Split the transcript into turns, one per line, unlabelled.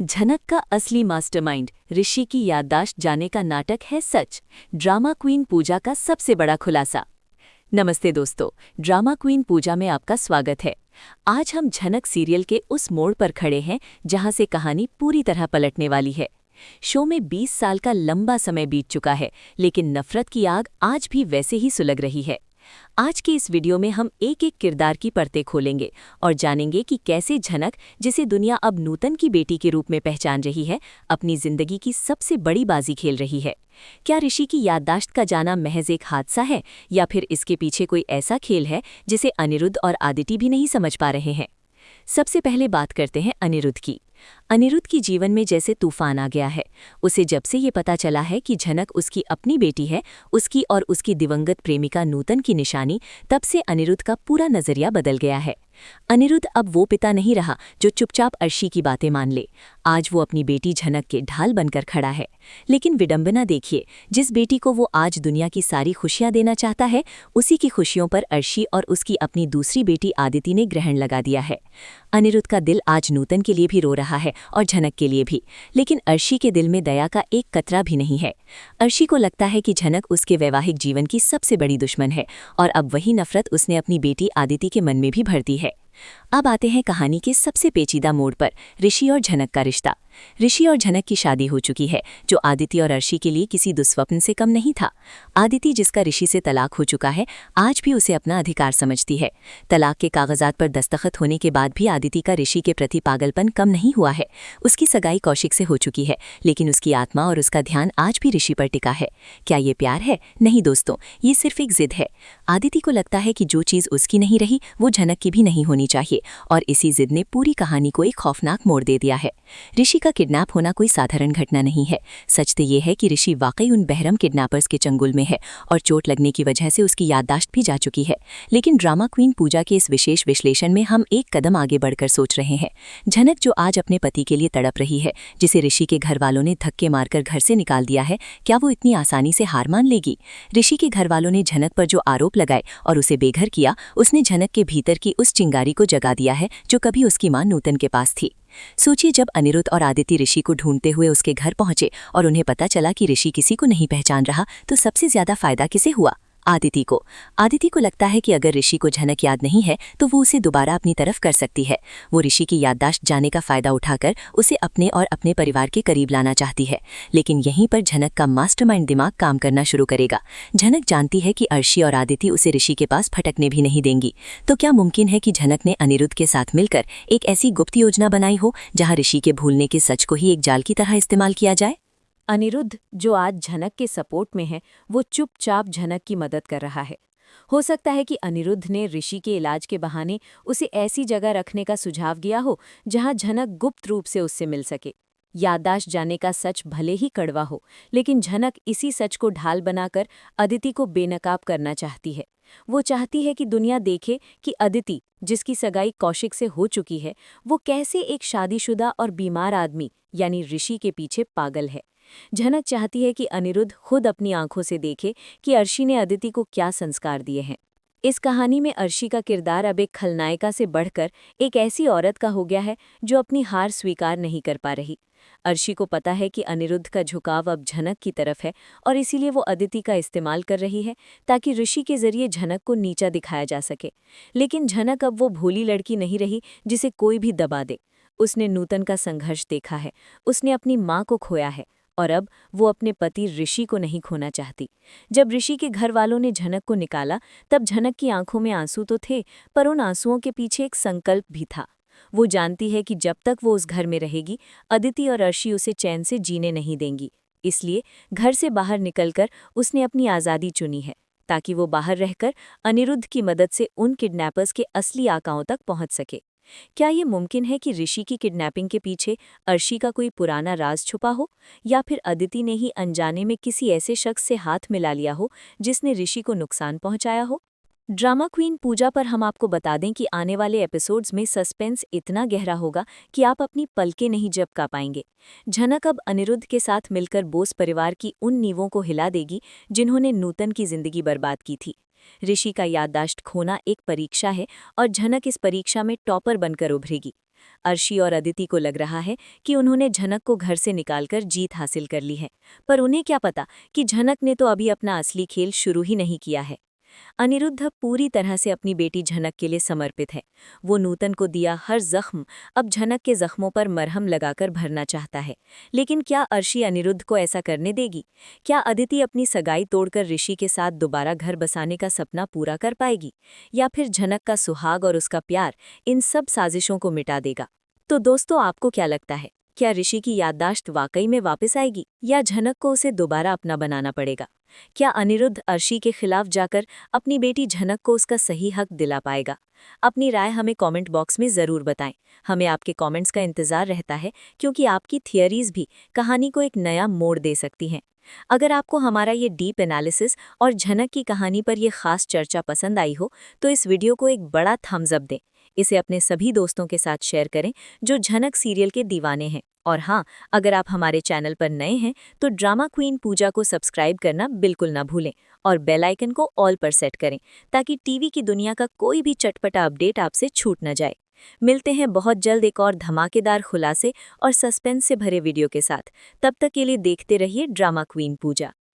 झनक का असली मास्टरमाइंड ऋषि की याददाश्त जाने का नाटक है सच। ड्रामा क्वीन पूजा का सबसे बड़ा खुलासा। नमस्ते दोस्तों, ड्रामा क्वीन पूजा में आपका स्वागत है। आज हम झनक सीरियल के उस मोड़ पर खड़े हैं जहां से कहानी पूरी तरह पलटने वाली है। शो में 20 साल का लंबा समय बीत चुका है, लेकिन नफरत की आग आज भी वैसे ही सुलग रही है। आज के इस वीडियो में हम एक एक किरदार की परतें खोलेंगे और जानेंगे कि कैसे झनक, जिसे दुनिया अब नूतन की बेटी के रूप में पहचान रही है, अपनी जिंदगी की सबसे बड़ी बाजी खेल रही है। क्या ऋषि की याददाश्त का जाना महज एक हादसा है, या फिर इसके पीछे कोई ऐसा खेल है जिसे अनिरुद्ध और आदिति भी नहीं समझ पा रहे हैं? सबसे पहले बात करते हैं अनिरुद्ध की। अनिरुद्ध की जीवन में जैसे तूफान आ गया है। उसे जब से ये पता चला है कि झनक उसकी अपनी बेटी है, उसकी और उसकी दिवंगत प्रेमिका नूतन की निशानी, तब से अनिरुद्ध का पूरा नजरिया बदल गया है। अनिरुद्ध अब वो पिता नहीं रहा जो चुपचाप अर्शी की बातें मान ले। आज वो अपनी बेटी झनक के ढाल बनकर खड़ा है। लेकिन विडंबना देखिए, जिस बेटी को वो आज दुनिया की सारी खुशियां देना चाहता है, उसी की खुशियों पर अर्शी और उसकी अपनी दूसरी बेटी आदिति ने ग्रहण लगा दिया है। अनिरुद्ध का दिल आज नूतन के लिए भी रो रहा है और झनक के लिए भी, लेकिन अर्शी के दिल में दया का एक कतरा भी नहीं है। अर्शी को लगता है कि झनक उसके वैवाहिक जीवन की सबसे बड़ी दुश्मन है, और अब वही नफरत उसने अपनी बेटी आदिति के मन में भी भर दी है। अब आते हैं कहानी के सबसे पेचीदा मोड़ पर, ऋषि और झनक का रिश्ता। ऋषि और झनक की शादी हो चुकी है, जो आदिति और अर्शी के लिए किसी दुस्वप्न से कम नहीं था। आदिति, जिसका ऋषि से तलाक हो चुका है, आज भी उसे अपना अधिकार समझती है। तलाक के कागजात पर दस्तखत होने के बाद भी आदिति का ऋषि के प्रति पागलपन कम नहीं हुआ है। उसकी सगाई कौशिक से हो चुकी है, लेकिन उसकी आत्मा और उसका ध्यान आज भी ऋषि पर टिका है। क्या ये प्यार है? नहीं दोस्तों, ये सिर्फ एक जिद है। आदिति को लगता है कि जो चीज़ उसकी नहीं रही, वो झनक की भी नहीं होनी चाहिए, और इसी जिद ने पूरी कहानी को एक खौफनाक मोड़ दे दिया है। ऋषि का किडनैप होना कोई साधारण घटना नहीं है। सच तो ये है कि ऋषि वाकई उन बहरम किडनैपर्स के चंगुल में है, और चोट लगने की वजह से उसकी याददाश्त भी जा चुकी है। लेकिन ड्रामा क्वीन पूजा के इस विशेष विश्लेषण में हम एक कदम आगे बढ़कर सोच रहे हैं। झनक, जो आज अपने पति के लिए तड़प रही है, जिसे ऋषि के घर वालों ने धक्के मारकर घर से निकाल दिया है, क्या वो इतनी आसानी से हार मान लेगी? ऋषि के घर वालों ने झनक पर जो आरोप लगाए और उसे बेघर किया, उसने झनक के भीतर की उस चिंगारी को जगा दिया है जो कभी उसकी मां नूतन के पास थी। सोचिए, जब अनिरुद्ध और आदिति ऋषि को ढूंढते हुए उसके घर पहुंचे और उन्हें पता चला कि ऋषि किसी को नहीं पहचान रहा, तो सबसे ज्यादा फायदा किसे हुआ? आदिति को। आदिति को लगता है कि अगर ऋषि को झनक याद नहीं है, तो वो उसे दोबारा अपनी तरफ कर सकती है। वो ऋषि की याददाश्त जाने का फायदा उठाकर उसे अपने और अपने परिवार के करीब लाना चाहती है। लेकिन यहीं पर झनक का मास्टरमाइंड दिमाग काम करना शुरू करेगा। झनक जानती है कि अर्शी और आदिति उसे ऋषि के पास भटकने भी नहीं देंगी। तो क्या मुमकिन है कि झनक ने अनिरुद्ध के साथ मिलकर एक ऐसी गुप्त योजना बनाई हो जहाँ ऋषि के भूलने के सच को ही एक जाल की तरह इस्तेमाल किया जाए?
अनिरुद्ध, जो आज झनक के सपोर्ट में है, वो चुपचाप झनक की मदद कर रहा है। हो सकता है कि अनिरुद्ध ने ऋषि के इलाज के बहाने उसे ऐसी जगह रखने का सुझाव दिया हो जहां झनक गुप्त रूप से उससे मिल सके। याददाश्त जाने का सच भले ही कड़वा हो, लेकिन झनक इसी सच को ढाल बनाकर अदिति को बेनकाब करना चाहती है। वो चाहती है कि दुनिया देखे कि अदिति, जिसकी सगाई कौशिक से हो चुकी है, वो कैसे एक शादीशुदा और बीमार आदमी यानी ऋषि के पीछे पागल है। झनक चाहती है कि अनिरुद्ध खुद अपनी आंखों से देखे कि अर्शी ने अदिति को क्या संस्कार दिए हैं। इस कहानी में अर्शी का किरदार अब एक खलनायिका से बढ़कर एक ऐसी औरत का हो गया है जो अपनी हार स्वीकार नहीं कर पा रही। अर्शी को पता है कि अनिरुद्ध का झुकाव अब झनक की तरफ है, और इसीलिए वो अदिति का इस्तेमाल कर रही है ताकि ऋषि के जरिए झनक को नीचा दिखाया जा सके। लेकिन झनक अब वो भोली लड़की नहीं रही जिसे कोई भी दबा दे। उसने नूतन का संघर्ष देखा है, उसने अपनी माँ को खोया है, और अब वो अपने पति ऋषि को नहीं खोना चाहती। जब ऋषि के घर वालों ने झनक को निकाला, तब झनक की आंखों में आंसू तो थे, पर उन आंसुओं के पीछे एक संकल्प भी था। वो जानती है कि जब तक वो उस घर में रहेगी, अदिति और अर्शी उसे चैन से जीने नहीं देंगी। इसलिए घर से बाहर निकलकर उसने अपनी आज़ादी चुनी है, ताकि वो बाहर रहकर अनिरुद्ध की मदद से उन किडनैपर्स के असली आकाओं तक पहुंच सके। क्या ये मुमकिन है कि ऋषि की किडनैपिंग के पीछे अर्शी का कोई पुराना राज छुपा हो, या फिर अदिति ने ही अनजाने में किसी ऐसे शख्स से हाथ मिला लिया हो जिसने ऋषि को नुकसान पहुंचाया हो? ड्रामा क्वीन पूजा पर हम आपको बता दें कि आने वाले एपिसोड्स में सस्पेंस इतना गहरा होगा कि आप अपनी पलकें नहीं झपका पाएंगे। झनक अब अनिरुद्ध के साथ मिलकर बोस परिवार की उन नींवों को हिला देगी जिन्होंने नूतन की जिंदगी बर्बाद की थी। ऋषि का याददाश्त खोना एक परीक्षा है, और झनक इस परीक्षा में टॉपर बनकर उभरेगी। अर्शी और अदिति को लग रहा है कि उन्होंने झनक को घर से निकालकर जीत हासिल कर ली है, पर उन्हें क्या पता कि झनक ने तो अभी अपना असली खेल शुरू ही नहीं किया है। अनिरुद्ध पूरी तरह से अपनी बेटी झनक के लिए समर्पित है। वो नूतन को दिया हर जख्म अब झनक के जख्मों पर मरहम लगाकर भरना चाहता है। लेकिन क्या अर्शी अनिरुद्ध को ऐसा करने देगी? क्या अदिति अपनी सगाई तोड़कर ऋषि के साथ दोबारा घर बसाने का सपना पूरा कर पाएगी, या फिर झनक का सुहाग और उसका प्यार इन सब साजिशों को मिटा देगा? तो दोस्तों, आपको क्या लगता है? क्या ऋषि की याददाश्त वाकई में वापस आएगी, या झनक को उसे दोबारा अपना बनाना पड़ेगा? क्या अनिरुद्ध अर्शी के खिलाफ जाकर अपनी बेटी झनक को उसका सही हक दिला पाएगा? अपनी राय हमें कमेंट बॉक्स में ज़रूर बताएं। हमें आपके कमेंट्स का इंतज़ार रहता है, क्योंकि आपकी थियरीज भी कहानी को एक नया मोड़ दे सकती हैं। अगर आपको हमारा ये डीप एनालिसिस और झनक की कहानी पर ये खास चर्चा पसंद आई हो, तो इस वीडियो को एक बड़ा थम्स अप दें। इसे अपने सभी दोस्तों के साथ शेयर करें जो झनक सीरियल के दीवाने हैं। और हाँ, अगर आप हमारे चैनल पर नए हैं तो ड्रामा क्वीन पूजा को सब्सक्राइब करना बिल्कुल ना भूलें और बेल आइकन को ऑल पर सेट करें, ताकि टीवी की दुनिया का कोई भी चटपटा अपडेट आपसे छूट न जाए। मिलते हैं बहुत जल्द एक और धमाकेदार खुलासे और सस्पेंस से भरे वीडियो के साथ। तब तक के लिए देखते रहिए ड्रामा क्वीन पूजा।